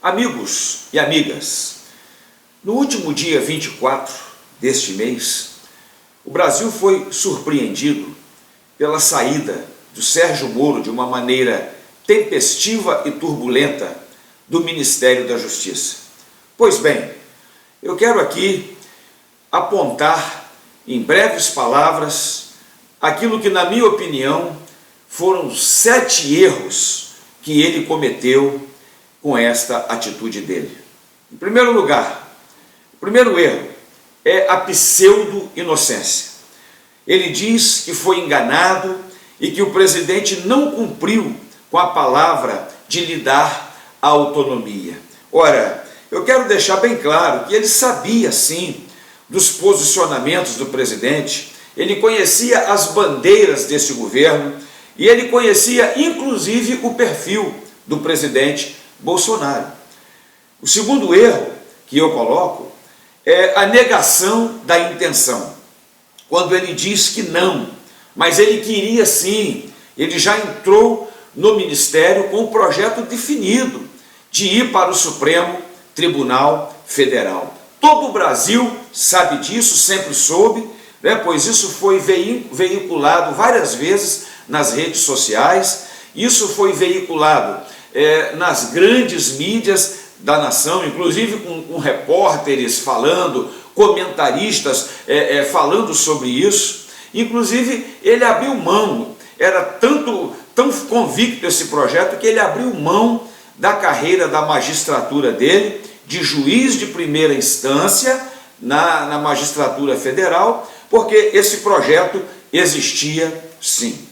Amigos e amigas, no último dia 24 deste mês, o Brasil foi surpreendido pela saída do Sérgio Moro de uma maneira tempestiva e turbulenta do Ministério da Justiça. Pois bem, eu quero aqui apontar em breves palavras aquilo que, na minha opinião, foram 7 erros que ele cometeu com esta atitude dele. Em primeiro lugar, o primeiro erro é a pseudo-inocência. Ele diz que foi enganado e que o presidente não cumpriu com a palavra de lhe dar a autonomia. Ora, eu quero deixar bem claro que ele sabia sim dos posicionamentos do presidente, ele conhecia as bandeiras desse governo e ele conhecia inclusive o perfil do presidente Bolsonaro. O segundo erro que eu coloco é a negação da intenção. Quando ele diz que não, mas ele queria sim, ele já entrou no ministério com um projeto definido de ir para o Supremo Tribunal Federal. Todo o Brasil sabe disso, sempre soube, né, pois isso foi veiculado várias vezes nas redes sociais, isso foi veiculado nas grandes mídias da nação, inclusive com repórteres falando, comentaristas falando sobre isso. Inclusive ele abriu mão, era tão convicto esse projeto que ele abriu mão da carreira da magistratura dele, de juiz de primeira instância na magistratura federal, porque esse projeto existia sim.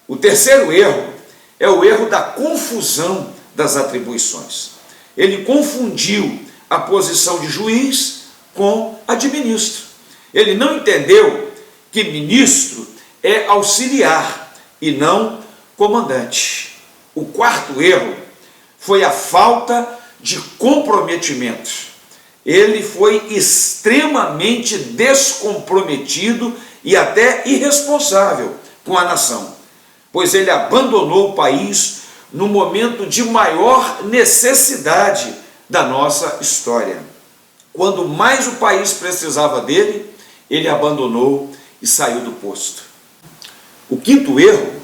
O terceiro erro é o erro da confusão das atribuições. Ele confundiu a posição de juiz com a de ministro. Ele não entendeu que ministro é auxiliar e não comandante. O quarto erro foi a falta de comprometimento. Ele foi extremamente descomprometido e até irresponsável com a nação, pois ele abandonou o país no momento de maior necessidade da nossa história. Quando mais o país precisava dele, ele abandonou e saiu do posto. O quinto erro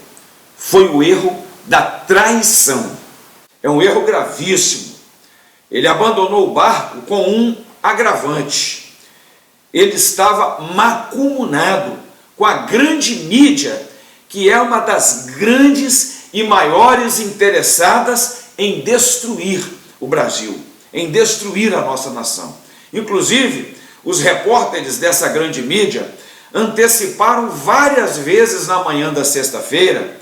foi o erro da traição. É um erro gravíssimo. Ele abandonou o barco com um agravante. Ele estava macumunado com a grande mídia, que é uma das grandes e maiores interessadas em destruir o Brasil, em destruir a nossa nação. Inclusive, os repórteres dessa grande mídia anteciparam várias vezes na manhã da sexta-feira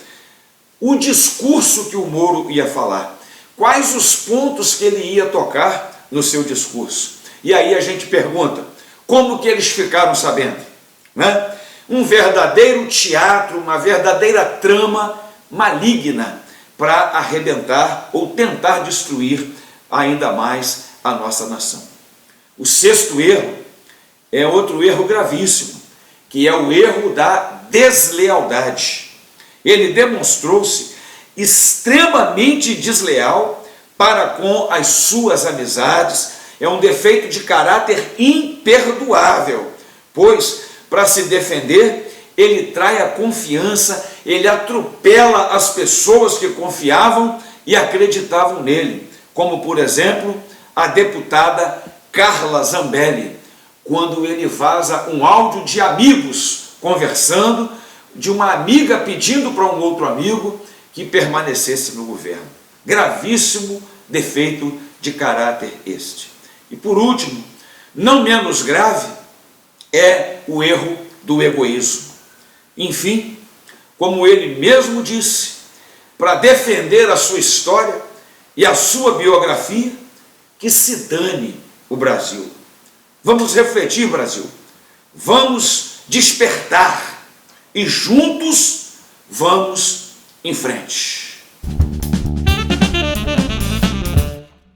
o discurso que o Moro ia falar, quais os pontos que ele ia tocar no seu discurso. E aí a gente pergunta, como que eles ficaram sabendo? Né? Um verdadeiro teatro, uma verdadeira trama maligna para arrebentar ou tentar destruir ainda mais a nossa nação. O sexto erro é outro erro gravíssimo, que é o erro da deslealdade. Ele demonstrou-se extremamente desleal para com as suas amizades, é um defeito de caráter imperdoável, pois, para se defender, ele trai a confiança, ele atropela as pessoas que confiavam e acreditavam nele, como, por exemplo, a deputada Carla Zambelli, quando ele vaza um áudio de amigos conversando, de uma amiga pedindo para um outro amigo que permanecesse no governo. Gravíssimo defeito de caráter este. E por último, não menos grave, é o erro do egoísmo. Enfim, como ele mesmo disse, para defender a sua história e a sua biografia, que se dane o Brasil. Vamos refletir, Brasil. Vamos despertar e juntos vamos em frente.